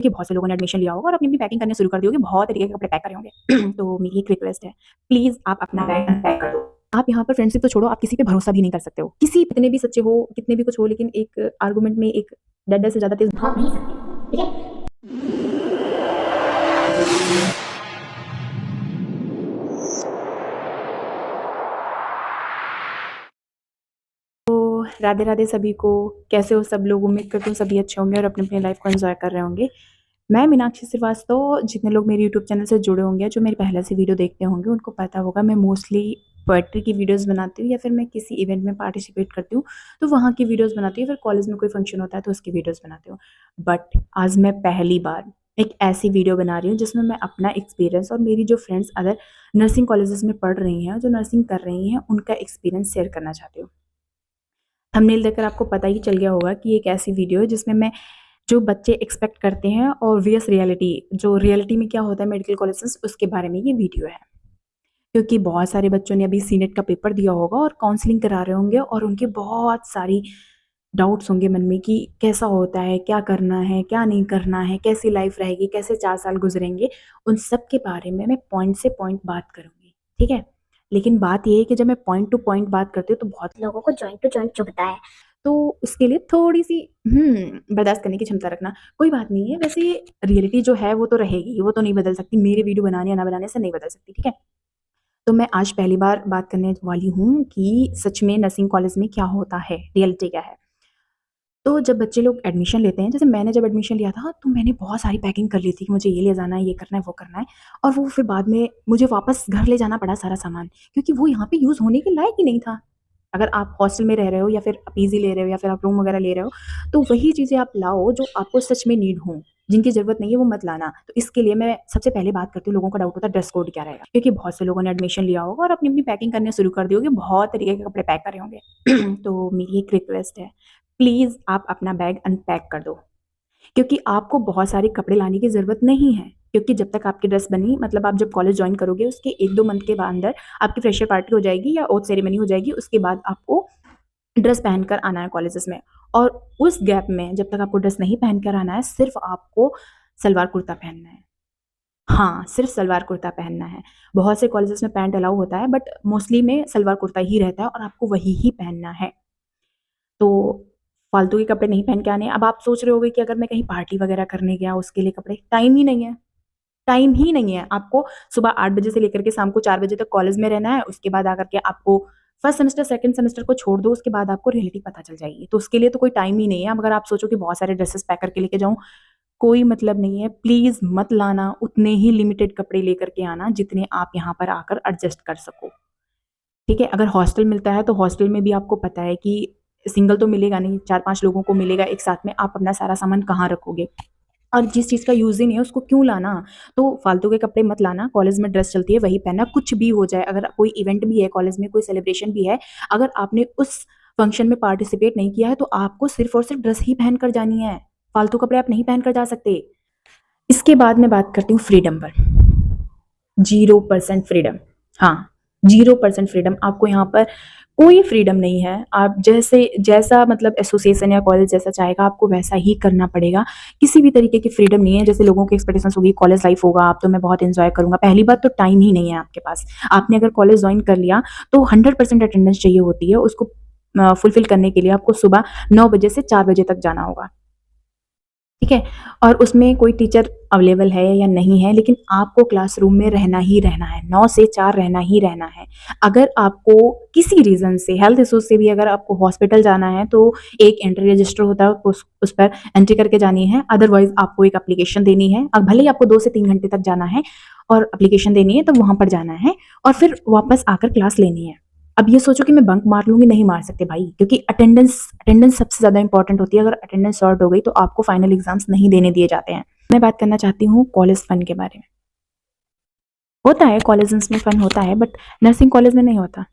कि बहुत से लोगों ने एडमिशन लिया होगा और अपनी-अपनी पैकिंग करने शुरू कर दी होगी, बहुत तरीके के कपड़े पैक करे होंगे। तो मेरी एक रिक्वेस्ट है, प्लीज़ आप अपना बैग अनपैक कर दो। आप यहाँ पर फ्रेंडशिप तो छोड़ो, आप किसी पे भरोसा भी नहीं कर सकते हो। कितने भी सच्चे हो, कितने भी कुछ हो, लेकिन एक आर्गुमेंट में एक डंडे से ज़्यादा तेज़ भाग नहीं सकते, ठीक है? तो राधे-राधे सभी को, कैसे हो सब लोग? उम्मीद करती हूँ सभी अच्छे होंगे और अपनी-अपनी लाइफ़ को एन्जॉय कर रहे होंगे। मैं मीनाक्षी श्रीवास्तव, जितने लोग मेरे यूट्यूब चैनल से जुड़े होंगे, जो मेरी पहले से वीडियो देखते होंगे, उनको पता होगा मैं मोस्टली पोएट्री की वीडियोज़ बनाती हूँ या फिर मैं किसी इवेंट में पार्टिसिपेट करती हूँ, तो वहाँ की वीडियोज़ बनाती हूँ, फिर कॉलेज में कोई फंक्शन होता है तो उसकी वीडियोज़ बनाती हूँ। बट आज मैं पहली बार एक ऐसी वीडियो बना रही हूँ जिसमें मैं अपना एक्सपीरियंस और मेरी जो फ्रेंड्स अदर नर्सिंग कॉलेजेस में पढ़ रही हैं, जो नर्सिंग कर रही हैं, उनका एक्सपीरियंस शेयर करना चाहती हूँ। थंबनेल देखकर आपको पता ही चल गया होगा कि एक ऐसी वीडियो है जिसमें मैं जो बच्चे एक्सपेक्ट करते हैं और वीएस रियलिटी, जो रियलिटी में क्या होता है मेडिकल कॉलेजेस, उसके बारे में ये वीडियो है। क्योंकि बहुत सारे बच्चों ने अभी सीनेट का पेपर दिया होगा और काउंसलिंग करा रहे होंगे और उनके बहुत सारी डाउट्स होंगे मन में कि कैसा होता है, क्या करना है, क्या नहीं करना है, कैसी लाइफ रहेगी, कैसे 4 साल गुजरेंगे, उन सब के बारे में मैं पॉइंट से पॉइंट बात करूँगी, ठीक है? लेकिन बात ये है कि जब मैं पॉइंट टू पॉइंट बात करती हूँ तो बहुत लोगों को जॉइंट टू जॉइंट चुभता है। तो उसके लिए थोड़ी-सी बर्दाश्त करने की क्षमता रखना। कोई बात नहीं है, वैसे ये रियलिटी जो है वो तो रहेगी, वो तो नहीं बदल सकती, मेरे वीडियो बनाने या ना बनाने से नहीं बदल सकती, ठीक है? तो मैं आज पहली बार बात करने वाली हूँ कि सच में नर्सिंग कॉलेज में क्या होता है, रियलिटी क्या है। तो जब बच्चे लोग एडमिशन लेते हैं, जैसे मैंने जब एडमिशन लिया था, तो मैंने बहुत सारी पैकिंग कर ली थी कि मुझे ये ले जाना है, ये करना है, वो करना है और वो फिर बाद में मुझे वापस घर ले जाना पड़ा सारा सामान, क्योंकि वो यहाँ पे यूज़ होने के लायक ही नहीं था। अगर आप हॉस्टल में रह रहे हो या फिर पीजी ले रहे हो या फिर आप रूम वगैरह ले रहे हो, तो वही चीज़ें आप लाओ जो आपको सच में नीड हो, जिनकी ज़रूरत नहीं है वो मत लाना। तो इसके लिए मैं सबसे पहले बात करती हूँ, लोगों का डाउट होता है ड्रेस कोड क्या रहेगा? क्योंकि बहुत से लोगों ने एडमिशन लिया होगा और अपनी-अपनी पैकिंग करने शुरू कर दी होगी, बहुत तरीके के कपड़े पैक करे होंगे। तो मेरी एक रिक्वेस्ट है, प्लीज़ आप अपना बैग अनपैक कर दो, क्योंकि आपको बहुत सारे कपड़े लाने की ज़रूरत नहीं है। क्योंकि जब तक आपकी ड्रेस बनी, मतलब आप जब कॉलेज जॉइन करोगे उसके 1-2 मंथ के अंदर आपकी फ्रेशर पार्टी हो जाएगी या ओथ सेरेमनी हो जाएगी, उसके बाद आपको ड्रेस पहनकर आना है कॉलेजेस में। और उस गैप में जब तक आपको ड्रेस नहीं पहनकर आना है, सिर्फ़ आपको सलवार कुर्ता पहनना है। हाँ, सिर्फ़ सलवार कुर्ता पहनना है। बहुत से कॉलेजेस में पैंट अलाउ होता है, बट मोस्टली में सलवार कुर्ता ही रहता है और आपको वही ही पहनना है। तो फालतू के कपड़े नहीं पहन के आने हैं। अब आप सोच रहे होंगे कि अगर मैं कहीं पार्टी वगैरह करने गया उसके लिए कपड़े, टाइम ही नहीं है। टाइम ही नहीं है। आपको सुबह 8 बजे से लेकर के शाम को 4 बजे तक कॉलेज में रहना है, उसके बाद आकर के आपको फर्स्ट सेमेस्टर, सेकंड सेमेस्टर को छोड़ दो, उसके बाद आपको रियलिटी पता चल जाएगी। तो उसके लिए तो कोई टाइम ही नहीं है। अब अगर आप सोचो कि बहुत सारे ड्रेसेस पैक करके लेके जाऊँ, कोई मतलब नहीं है। प्लीज़ मत लाना, उतने ही लिमिटेड कपड़े लेकर के आना जितने आप यहाँ पर आकर एडजस्ट कर सको। ठीक है? अगर हॉस्टल मिलता है तो हॉस्टल में भी आपको पता है कि सिंगल तो मिलेगा नहीं, 4-5 लोगों को मिलेगा एक साथ में, आप अपना सारा सामान कहाँ रखोगे? और जिस चीज़ का यूज़ ही नहीं है उसको क्यों लाना? तो फालतू के कपड़े मत लाना, कॉलेज में ड्रेस चलती है वही पहनना, कुछ भी हो जाए, अगर कोई इवेंट भी है कॉलेज में, कोई सेलिब्रेशन भी है, अगर आपने उस फंक्शन में पार्टिसिपेट नहीं किया है तो आपको सिर्फ़ और सिर्फ़ ड्रेस ही पहन कर जानी है। फालतू कपड़े आप नहीं पहन कर जा सकते। इसके बाद मैं बात करती हूँ फ्रीडम पर। 0% फ्रीडम। हाँ, 0% फ्रीडम, आपको यहाँ पर कोई फ्रीडम नहीं है। आप जैसा मतलब एसोसिएशन या कॉलेज जैसा चाहेगा आपको वैसा ही करना पड़ेगा। किसी भी तरीके की फ्रीडम नहीं है। जैसे लोगों की एक्सपेक्टेशंस होगी कॉलेज लाइफ होगा, अब तो मैं बहुत एन्जॉय करूँगा। पहली बात तो टाइम ही नहीं है आपके पास। आपने अगर कॉलेज जॉइन कर लिया तो 100% अटेंडेंस चाहिए होती है। उसको फुलफिल करने के लिए आपको सुबह 9 बजे से 4 बजे तक जाना होगा। ठीक है? और उसमें कोई टीचर अवेलेबल है या नहीं है, लेकिन आपको क्लासरूम में रहना ही रहना है, 9 से 4 रहना ही रहना है। अगर आपको किसी रीज़न से, हेल्थ इश्यूज़ से भी अगर आपको हॉस्पिटल रजाना है, तो एक एंट्री रजिस्टर होता है, उस पर एंट्री करके जानी है, अदरवाइज़ आपको एक एप्लीकेशन देनी है। अब भले ही आपको 2 से 3 घंटे तक जाना है और एप्लीकेशन देनी है, तब वहाँ पर जाना है और फिर वापस आकर क्लास लेनी है। अब ये सोचो कि मैं बंक मार लूँगी, नहीं मार सकते भाई, क्योंकि अटेंडेंस अटेंडेंस सबसे ज़्यादा इंपॉर्टेंट होती है। अगर अटेंडेंस शॉर्ट हो गई तो आपको फाइनल एग्ज़ाम्स नहीं देने दिए जाते हैं। मैं बात करना चाहती हूँ कॉलेज फन के बारे में। होता है कॉलेजेस में फन होता है, बट नर्सिंग कॉलेज में नहीं होता।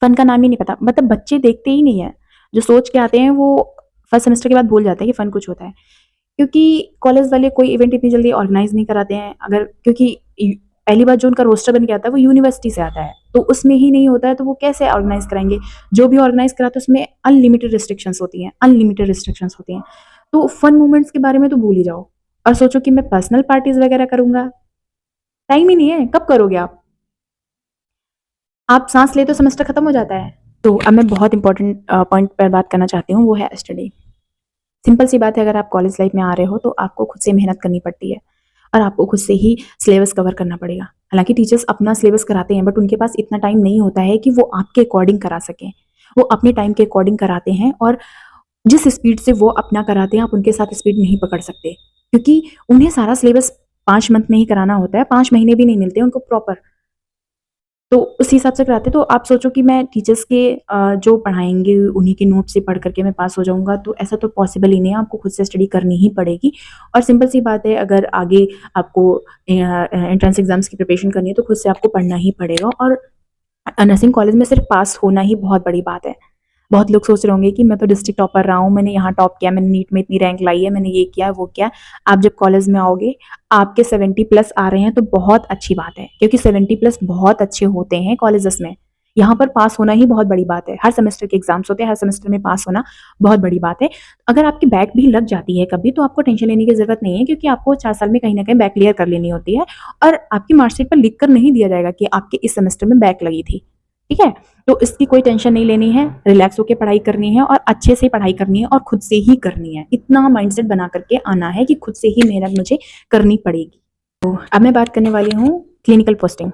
फन का नाम ही नहीं पता, मतलब बच्चे देखते ही नहीं है। जो सोच के आते हैं वो फर्स्ट सेमेस्टर के बाद भूल जाते हैं कि फन कुछ होता है। क्योंकि कॉलेज वाले कोई इवेंट इतनी जल्दी ऑर्गेनाइज़ नहीं कराते हैं। अगर क्योंकि पहली बार जो उनका रोस्टर बन के आता है वो यूनिवर्सिटी से आता है, तो उसमें ही नहीं होता है तो वो कैसे ऑर्गेनाइज़ कराएँगे? जो भी ऑर्गेनाइज़ कराते हैं उसमें अनलिमिटेड रिस्ट्रिक्शंस होती हैं, अनलिमिटेड रिस्ट्रिक्शंस होती हैं। तो फन मोमेंट्स के बारे में तो भूल ही जाओ। और सोचो कि मैं पर्सनल पार्टीज वगैरह करूंगा, टाइम ही नहीं है। कब करोगे आप सांस ले तो सेमेस्टर खत्म हो जाता है। तो अब मैं बहुत इंपॉर्टेंट पॉइंट पर बात करना चाहती हूँ, वो है स्टडी। सिंपल सी बात है, अगर आप कॉलेज लाइफ में आ रहे हो तो आपको खुद से मेहनत करनी पड़ती है और आपको खुद से ही सिलेबस कवर करना पड़ेगा। हालांकि टीचर्स अपना सिलेबस कराते हैं, बट उनके पास इतना टाइम नहीं होता है कि वो आपके अकॉर्डिंग करा सकें। वो अपने टाइम के अकॉर्डिंग कराते हैं, और जिस स्पीड से वो अपना कराते हैं आप उनके साथ स्पीड नहीं पकड़ सकते, क्योंकि उन्हें सारा सिलेबस 5 मंथ में ही कराना होता है। 5 महीने भी नहीं मिलते उनको प्रॉपर, तो उस हिसाब से कराते। तो आप सोचो कि मैं टीचर्स के जो पढ़ाएंगे उन्हीं के नोट से पढ़ करके मैं पास हो जाऊंगा, तो ऐसा तो पॉसिबल ही नहीं है। आपको खुद से स्टडी करनी ही पड़ेगी। और सिंपल सी बात है, अगर आगे आपको एंट्रेंस एग्जाम्स की प्रिपरेशन करनी है तो खुद से आपको पढ़ना ही पड़ेगा। और नर्सिंग कॉलेज में सिर्फ पास होना ही बहुत बड़ी बात है। बहुत लोग सोच रहे होंगे कि मैं तो डिस्ट्रिक्ट टॉपर रहा हूँ, मैंने यहाँ टॉप किया, मैंने नीट में इतनी रैंक लाई है, मैंने ये किया वो किया। आप जब कॉलेज में आओगे, आपके 70+ आ रहे हैं तो बहुत अच्छी बात है, क्योंकि 70+ बहुत अच्छे होते हैं कॉलेजेस में। यहाँ पर पास होना ही बहुत बड़ी बात है। हर सेमेस्टर के एग्जाम्स होते हैं, हर सेमेस्टर में पास होना बहुत बड़ी बात है। अगर आपकी बैक भी लग जाती है कभी, तो आपको टेंशन लेने की जरूरत नहीं है, क्योंकि आपको 4 साल में कहीं ना कहीं बैक क्लियर कर लेनी होती है। और आपकी मार्कशीट पर लिख कर नहीं दिया जाएगा कि आपके इस सेमेस्टर में बैक लगी थी। ठीक है, तो इसकी कोई टेंशन नहीं लेनी है, रिलैक्स होकर पढ़ाई करनी है और अच्छे से पढ़ाई करनी है और खुद से ही करनी है। इतना माइंडसेट बना करके आना है कि खुद से ही मेहनत मुझे करनी पड़ेगी। तो अब मैं बात करने वाली हूँ क्लिनिकल पोस्टिंग।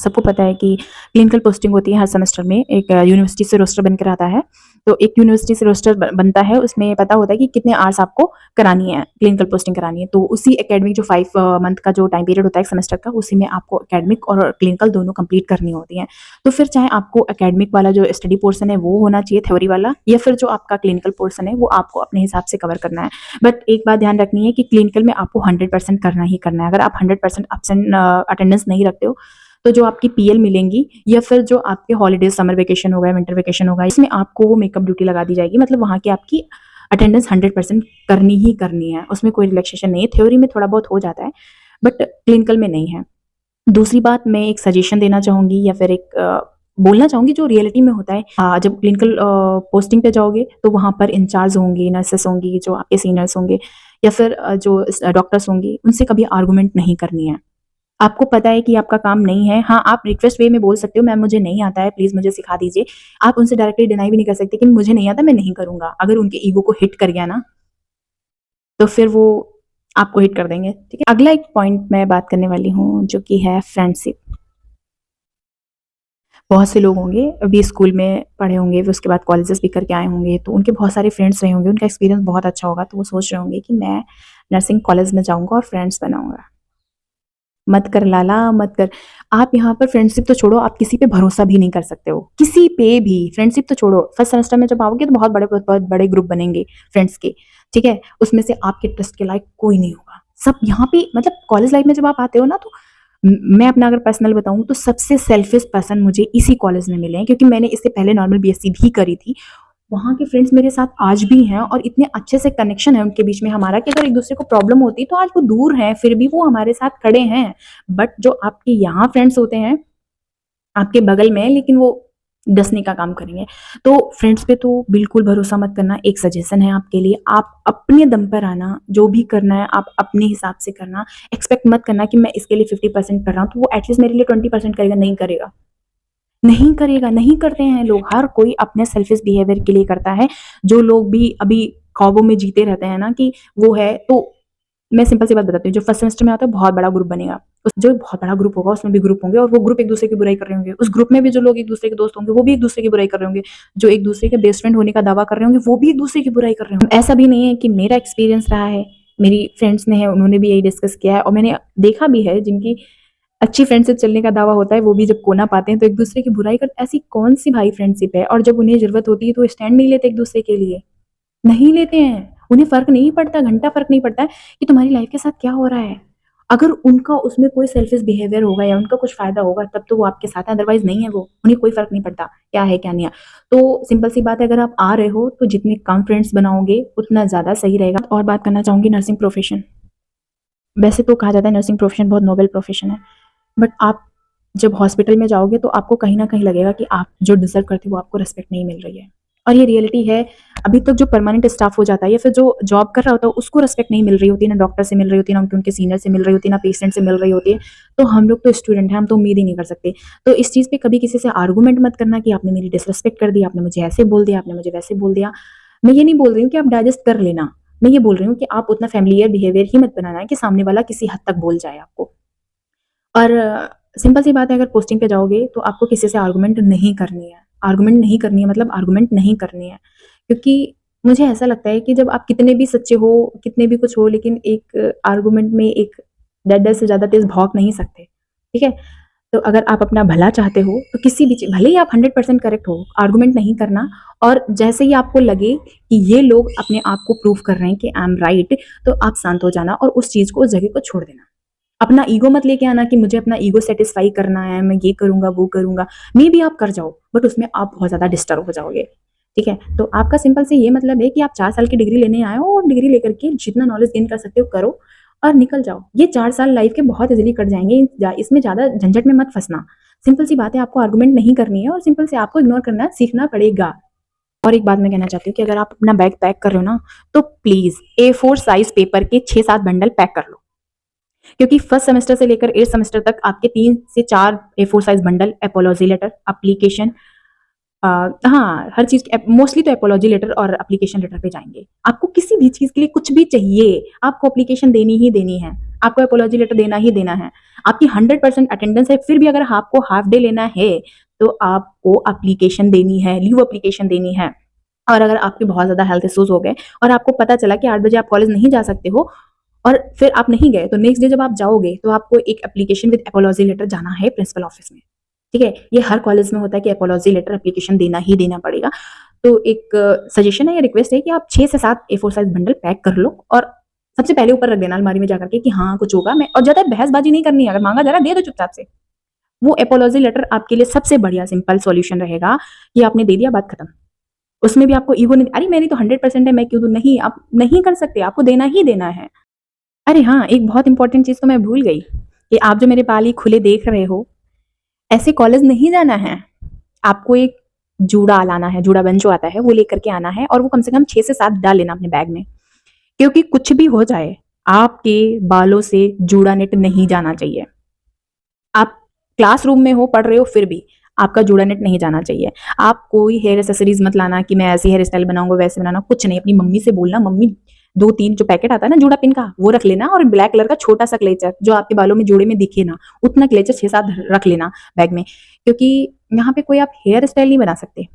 सबको पता है कि क्लिनिकल पोस्टिंग होती है हर सेमेस्टर में, एक यूनिवर्सिटी से रोस्टर बनकर आता है। तो एक यूनिवर्सिटी से रोस्टर बनता है, उसमें पता होता है कि कितने आवर्स आपको करानी है, क्लिनिकल पोस्टिंग करानी है। तो उसी एकेडमिक जो 5 मंथ का जो टाइम पीरियड होता है सेमेस्टर का, उसी में आपको एकेडमिक और क्लिनिकल दोनों कंप्लीट करनी होती है। तो फिर चाहे आपको एकेडमिक वाला जो स्टडी पोर्सन है वो होना चाहिए, थ्योरी वाला, या फिर जो आपका क्लिनिकल पोर्सन है वो आपको अपने हिसाब से कवर करना है। बट एक बात ध्यान रखनी है कि क्लिनिकल में आपको 100% करना ही करना है। अगर आप 100% एब्सेंट अटेंडेंस नहीं रखते हो, तो जो आपकी पीएल मिलेंगी या फिर जो आपके हॉलीडेज, समर वेकेशन होगा, विंटर वेकेशन होगा, इसमें आपको वो मेकअप ड्यूटी लगा दी जाएगी। मतलब वहाँ की आपकी अटेंडेंस 100% करनी ही करनी है, उसमें कोई रिलैक्सेशन नहीं है। थ्योरी में थोड़ा बहुत हो जाता है, बट क्लिनिकल में नहीं है। दूसरी बात, मैं एक सजेशन देना चाहूंगी या फिर एक बोलना चाहूंगी जो रियलिटी में होता है। जब क्लिनिकल पोस्टिंग पे जाओगे तो वहाँ पर इंचार्ज होंगी, नर्सेस होंगी, जो आपके सीनियर्स होंगे, या फिर जो डॉक्टर्स होंगे, उनसे कभी आर्गूमेंट नहीं करनी है। आपको पता है कि आपका काम नहीं है, हाँ आप रिक्वेस्ट वे में बोल सकते हो, मैम मुझे नहीं आता है, प्लीज मुझे सिखा दीजिए। आप उनसे डायरेक्टली डिनाई भी नहीं कर सकते कि मुझे नहीं आता, मैं नहीं करूंगा। अगर उनके ईगो को हिट कर गया ना, तो फिर वो आपको हिट कर देंगे। ठीक है, अगला एक पॉइंट मैं बात करने वाली हूँ जो कि है फ्रेंडशिप। बहुत से लोग होंगे अभी स्कूल में पढ़े होंगे, फिर उसके बाद कॉलेजेस भी करके आए होंगे, तो उनके बहुत सारे फ्रेंड्स रहे होंगे, उनका एक्सपीरियंस बहुत अच्छा होगा, तो वो सोच रहे होंगे कि मैं नर्सिंग कॉलेज में जाऊंगा और फ्रेंड्स बनाऊंगा। मत कर लाला, मत कर। आप यहाँ पर फ्रेंडशिप तो छोड़ो, आप किसी पे भरोसा भी नहीं कर सकते हो, किसी पे भी। फ्रेंडशिप तो छोड़ो, फर्स्ट सेमेस्टर में जब आओगे तो बहुत बड़े ग्रुप बनेंगे फ्रेंड्स के। ठीक है, उसमें से आपके ट्रस्ट के लायक कोई नहीं होगा। सब यहाँ पे, मतलब कॉलेज लाइफ में जब आप आते हो ना, तो मैं अपना अगर पर्सनल बताऊं तो सबसे सेल्फिश पर्सन मुझे इसी कॉलेज में मिले हैं, क्योंकि मैंने इससे पहले नॉर्मल बीएससी भी करी थी। वहाँ के फ्रेंड्स मेरे साथ आज भी हैं और इतने अच्छे से कनेक्शन है उनके बीच में हमारा, कि अगर एक दूसरे को प्रॉब्लम होती तो आज वो दूर हैं फिर भी वो हमारे साथ खड़े हैं। बट जो आपके यहाँ फ्रेंड्स होते हैं आपके बगल में, लेकिन वो डसने का काम करेंगे। तो फ्रेंड्स पे तो बिल्कुल भरोसा मत करना। एक सजेशन है आपके लिए, आप अपने दम पर आना, जो भी करना है आप अपने हिसाब से करना। एक्सपेक्ट मत करना कि मैं इसके लिए 50% कर रहा हूँ तो वो एटलीस्ट मेरे लिए 20% करेगा। नहीं करेगा, नहीं करेगा, नहीं करते हैं लोग। हर कोई अपने सेल्फिश बिहेवियर के लिए करता है। जो लोग भी अभी ख्वाबों में जीते रहते हैं ना कि वो है, तो मैं सिंपल सी बात बताती हूँ। जो फर्स्ट सेमेस्टर में आता है बहुत बड़ा ग्रुप बनेगा, उस जो बहुत बड़ा ग्रुप होगा उसमें भी ग्रुप होंगे, और वो ग्रुप एक दूसरे की बुराई कर रहे होंगे। उस ग्रुप में भी जो लोग एक दूसरे के दोस्त होंगे वो भी एक दूसरे की बुराई कर रहे होंगे। जो एक दूसरे के बेस्ट फ्रेंड होने का दावा कर रहे होंगे वो भी एक दूसरे की बुराई कर रहे होंगे। ऐसा भी नहीं है कि मेरा एक्सपीरियंस रहा है, मेरी फ्रेंड्स ने है, उन्होंने भी यही डिस्कस किया है, और मैंने देखा भी है जिनकी अच्छी फ्रेंडशिप चलने का दावा होता है, वो भी जब कोना पाते हैं तो एक दूसरे की बुराई करते। ऐसी कौन सी भाई फ्रेंडशिप है? और जब उन्हें जरूरत होती है तो स्टैंड नहीं लेते एक दूसरे के लिए, नहीं लेते हैं। उन्हें फर्क नहीं पड़ता, घंटा फर्क नहीं पड़ता है कि तुम्हारी लाइफ के साथ क्या हो रहा है। अगर उनका उसमें कोई सेल्फिश बिहेवियर होगा या उनका कुछ फायदा होगा तब तो वो आपके साथ है, अदरवाइज नहीं है। वो उन्हें कोई फर्क नहीं पड़ता क्या है क्या नहीं है। तो सिंपल सी बात है, अगर आप आ रहे हो तो जितने कम फ्रेंड्स बनाओगे उतना ज्यादा सही रहेगा। और बात करना चाहूंगी नर्सिंग प्रोफेशन। वैसे तो कहा जाता है नर्सिंग प्रोफेशन बहुत नोबल प्रोफेशन है, बट आप जब हॉस्पिटल में जाओगे तो आपको कहीं ना कहीं लगेगा कि आप जो डिजर्व करते हो वो आपको रिस्पेक्ट नहीं मिल रही है। और ये रियलिटी है। अभी तक जो परमानेंट स्टाफ हो जाता है या फिर जो जॉब कर रहा होता है उसको रिस्पेक्ट नहीं मिल रही होती, ना डॉक्टर से मिल रही होती, ना उनके सीनियर से मिल रही होती, ना पेशेंट से मिल रही होती है, तो हम लोग तो स्टूडेंट हैं, हम तो उम्मीद ही नहीं कर सकते। तो इस चीज़ पे कभी किसी से आर्गूमेंट मत करना कि आपने मेरी डिसरिस्पेक्ट कर दी, आपने मुझे ऐसे बोल दिया, आपने मुझे वैसे बोल दिया। मैं ये नहीं बोल रही हूँ कि आप डाइजेस्ट कर लेना, मैं ये बोल रही हूँ कि आप उतना फैमिलियर बिहेवियर ही मत बनाना कि सामने वाला किसी हद तक बोल जाए आपको। और सिंपल सी बात है, अगर पोस्टिंग पे जाओगे तो आपको किसी से आर्गुमेंट नहीं करनी है। आर्गुमेंट नहीं करनी है मतलब आर्गुमेंट नहीं करनी है। क्योंकि मुझे ऐसा लगता है कि जब आप कितने भी सच्चे हो, कितने भी कुछ हो, लेकिन एक आर्गुमेंट में एक डंडे से ज़्यादा तेज़ भौंक नहीं सकते, ठीक है? तो अगर आप अपना भला चाहते हो तो किसी भी चीज़, भले ही आप 100% करेक्ट हो, आर्गुमेंट नहीं करना। और जैसे ही आपको लगे कि ये लोग अपने आप को प्रूव कर रहे हैं कि आई एम राइट, तो आप शांत हो जाना और उस चीज़ को, उस जगह को छोड़ देना। अपना ईगो मत लेके आना कि मुझे अपना ईगो सेटिस्फाई करना है, मैं ये करूंगा वो करूंगा। मे भी आप कर जाओ, बट उसमें आप बहुत ज्यादा डिस्टर्ब हो जाओगे, ठीक है? तो आपका सिंपल से ये मतलब है कि आप 4 साल की डिग्री लेने आए हो और डिग्री लेकर के जितना नॉलेज गेन कर सकते हो करो और निकल जाओ। ये 4 साल लाइफ के बहुत इजीली कट जाएंगे, इसमें ज्यादा झंझट में मत फंसना। सिंपल सी बात है, आपको आर्गुमेंट नहीं करनी है और सिंपल से आपको इग्नोर करना सीखना पड़ेगा। और एक बात मैं कहना चाहती हूँ कि अगर आप अपना बैग पैक कर रहे हो ना, तो प्लीज A4 साइज पेपर के 6-7 बंडल पैक कर लो। क्योंकि फर्स्ट सेमेस्टर से लेकर 8th सेमेस्टर तक आपके 3 से 4 A4 size bundle, apology letter, application, हाँ, हर चीज मोस्टली तो एपोलॉजी लेटर और एप्लीकेशन लेटर पे जाएंगे। आपको किसी भी चीज के लिए कुछ भी चाहिए, आपको एप्लीकेशन देनी ही देनी है, आपको एपोलॉजी लेटर देना ही देना है। आपकी 100% अटेंडेंस है, फिर भी अगर आपको हाफ डे लेना है तो आपको एप्लीकेशन देनी है, लीव एप्लीकेशन देनी है। और अगर आपके बहुत ज्यादा हेल्थ इश्यूज हो गए और आपको पता चला कि 8 बजे आप कॉलेज नहीं जा सकते हो और फिर आप नहीं गए, तो नेक्स्ट डे जब आप जाओगे तो आपको एक एप्लीकेशन विद एपोलॉजी लेटर जाना है प्रिंसिपल ऑफिस में, ठीक है? ये हर कॉलेज में होता है कि एपोलॉजी लेटर एप्लीकेशन देना ही देना पड़ेगा। तो एक सजेशन है या रिक्वेस्ट है कि आप 6 से 7 A4 साइज बंडल पैक कर लो और सबसे पहले ऊपर रख देना अलमारी में जाकर के कि हाँ कुछ होगा। मैं और ज्यादा बहसबाजी नहीं करनी है, अगर मांगा जा रहा है दे दो चुपचाप से। वो एपोलॉजी लेटर आपके लिए सबसे बढ़िया सिंपल सॉल्यूशन रहेगा कि आपने दे दिया, बात खत्म। उसमें भी आपको ईगो नहीं, अरे मेरी तो 100% है, मैं क्यों दूं? नहीं, आप नहीं कर सकते, आपको देना ही देना है। अरे हाँ, एक बहुत इंपॉर्टेंट चीज तो मैं भूल गई कि आप जो मेरे बाल ही खुले देख रहे हो, ऐसे कॉलेज नहीं जाना है। आपको एक जूड़ा लाना है, जूड़ा बन जो आता है वो लेकर के आना है और वो कम से कम 6 से 7 डाल लेना अपने बैग में। क्योंकि कुछ भी हो जाए, आपके बालों से जूड़ा नेट नहीं जाना चाहिए। आप क्लासरूम में हो, पढ़ रहे हो, फिर भी आपका जूड़ा नेट नहीं जाना चाहिए। आप कोई हेयर एसेसरीज मत लाना कि मैं ऐसी हेयर स्टाइल बनाऊंगा वैसे बनाना, कुछ नहीं। अपनी मम्मी से बोलना, मम्मी 2-3 जो पैकेट आता है ना जूड़ा पिन का, वो रख लेना और ब्लैक कलर का छोटा सा क्लेचर जो आपके बालों में जूड़े में दिखे ना, उतना क्लेचर 6-7 रख लेना बैग में। क्योंकि यहाँ पे कोई आप हेयर स्टाइल नहीं बना सकते।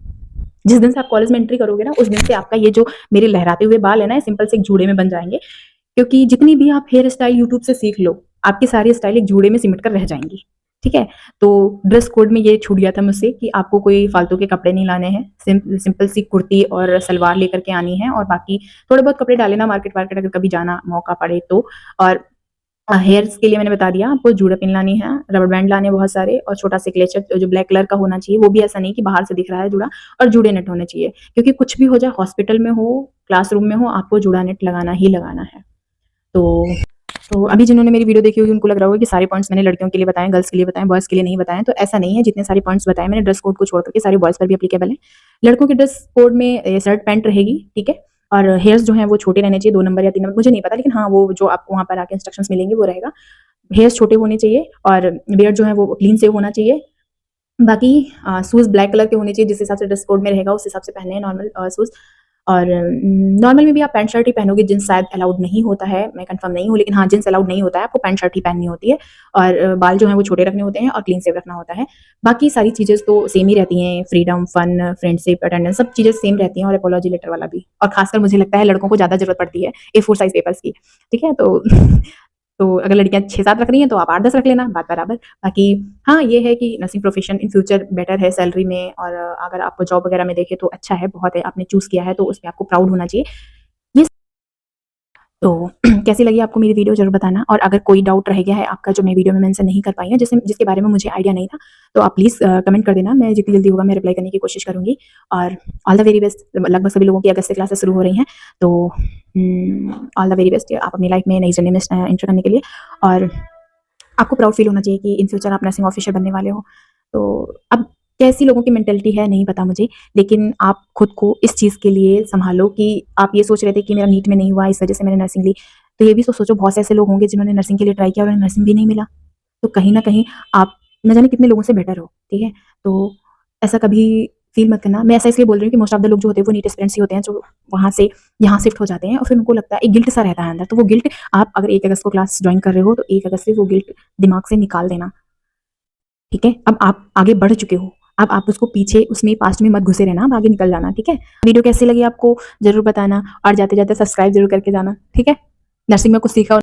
जिस दिन से आप कॉलेज में एंट्री करोगे ना, उस दिन से आपका ये जो मेरे लहराते हुए बाल है ना, सिंपल से एक जूड़े में बन जाएंगे। क्योंकि जितनी भी आप हेयर स्टाइल यूट्यूब से सीख लो, आपकी सारी स्टाइल एक जूड़े में सिमट कर रह जाएंगी, ठीक है? तो ड्रेस कोड में ये छूट गया था मुझसे कि आपको कोई फालतू के कपड़े नहीं लाने हैं। सिंपल सी कुर्ती और सलवार लेकर के आनी है और बाकी थोड़े बहुत कपड़े डाले ना, मार्केट वार्केट अगर कभी जाना मौका पड़े तो। और हेयर्स के लिए मैंने बता दिया, आपको जूड़ा पिन लानी है, रबर बैंड लाने बहुत सारे और छोटा सा क्लेचर जो ब्लैक कलर का होना चाहिए, वो भी ऐसा नहीं कि बाहर से दिख रहा है जूड़ा। और जूड़े नेट होने चाहिए, क्योंकि कुछ भी हो जाए, हॉस्पिटल में हो, क्लासरूम में हो, आपको जूड़ा नेट लगाना ही लगाना है। तो अभी जिन्होंने मेरी वीडियो देखी होगी उनको लग रहा होगा कि सारे पॉइंट्स मैंने लड़कियों के लिए बताएं, गर्ल्स के लिए बताएं, बॉयज़ के लिए नहीं बताएं। तो ऐसा नहीं है, जितने सारे पॉइंट्स बताए मैंने ड्रेस कोड को छोड़ करके सारे बॉयज़ पर भी एप्लीकेबल है। लड़कों के ड्रेस कोड में शर्ट पैंट रहेगी, ठीक है? और हेयर्स जो हैं वो छोटे रहने चाहिए, 2 नंबर या 3 नंबर, मुझे नहीं पता, लेकिन हाँ वो जो आपको वहाँ पर आके इंस्ट्रक्शंस मिलेंगे वो रहेगा। हेयर्स छोटे होने चाहिए और बियर्ड जो है वो क्लीन से होना चाहिए। बाकी शूज़ ब्लैक कलर के होने चाहिए, जिस हिसाब से ड्रेस कोड में रहेगा उस हिसाब से पहने हैं नॉर्मल शूज़। और नॉर्मल में भी आप पैंट शर्ट ही पहनोगे, जींस शायद अलाउड नहीं होता है, मैं कंफर्म नहीं हूँ, लेकिन हाँ जींस अलाउड नहीं होता है, आपको पैंट शर्ट ही पहननी होती है। और बाल जो है वो छोटे रखने होते हैं और क्लीन सेव रखना होता है। बाकी सारी चीज़ें तो सेम ही रहती हैं, फ्रीडम, फन, फ्रेंडशिप, अटेंडेंस, सब चीज़ें सेम रहती हैं और अपोलॉजी लेटर वाला भी। और खासकर मुझे लगता है लड़कों को ज़्यादा जरूरत पड़ती है A4 साइज पेपर्स की, ठीक है? तो तो अगर लड़कियां 6-7 रख रही हैं तो आप 8-10 रख लेना, बात बराबर। बाकी हाँ, ये है कि nursing profession in future better है सैलरी में, और अगर आप जॉब वगैरह में देखें तो अच्छा है, बहुत है, आपने चूज़ किया है तो उस पे आपको प्राउड होना चाहिए। ये तो कैसी लगी आपको मेरी वीडियो ज़रूर बताना। और अगर कोई डाउट रह गया है आपका जो मैं वीडियो में मेंशन नहीं कर पाई है, जिसके बारे में मुझे आइडिया नहीं था, तो आप प्लीज़ कमेंट कर देना, मैं जितनी जल्दी होगा मैं रिप्लाई करने की कोशिश करूँगी। और ऑल द वेरी बेस्ट। लगभग सभी लोगों की अगस्त से क्लासेस शुरू हो रही हैं, तो ऑल द वेरी बेस्ट आप अपनी लाइफ में नई जर्नी में एंटर करने के लिए। और आपको प्राउड फील होना चाहिए कि इन फ्यूचर आप नर्सिंग ऑफिसर बनने वाले हो। तो अब कैसी लोगों की मेंटालिटी है नहीं पता मुझे, लेकिन आप खुद को इस चीज़ के लिए सँभालो कि आप ये सोच रहे थे कि मेरा नीट में नहीं हुआ, इस वजह से मैंने नर्सिंग ली। तो ये भी तो सोचो, बहुत से ऐसे लोग होंगे जिन्होंने नर्सिंग के लिए ट्राई किया और उन्हें नर्सिंग भी नहीं मिला। तो कहीं न कहीं आप न जाने कितने लोगों से बेटर हो, ठीक है? तो ऐसा कभी फ़ील मत करना। मैं ऐसा इसलिए बोल रही हूँ कि मोस्ट ऑफ द लोग जो होते हैं वो नीट एस्पिरेंट्स ही होते हैं, जो वहाँ से यहाँ शिफ्ट हो जाते हैं और फिर उनको लगता है, एक गिल्ट सा रहता है अंदर। तो वो गिल्ट, आप अगर 1 अगस्त को क्लास जॉइन कर रहे हो, तो 1 अगस्त से वो गिल्ट दिमाग से निकाल देना, ठीक है? अब आप आगे बढ़ चुके हो, अब आप उसको पीछे उसमें पास्ट में मत घुसे रहना, अब आगे निकल जाना, ठीक है? वीडियो कैसी लगी आपको ज़रूर बताना और जाते-जाते सब्सक्राइब ज़रूर करके जाना, ठीक है? नर्सिंग में कुछ सीखा हो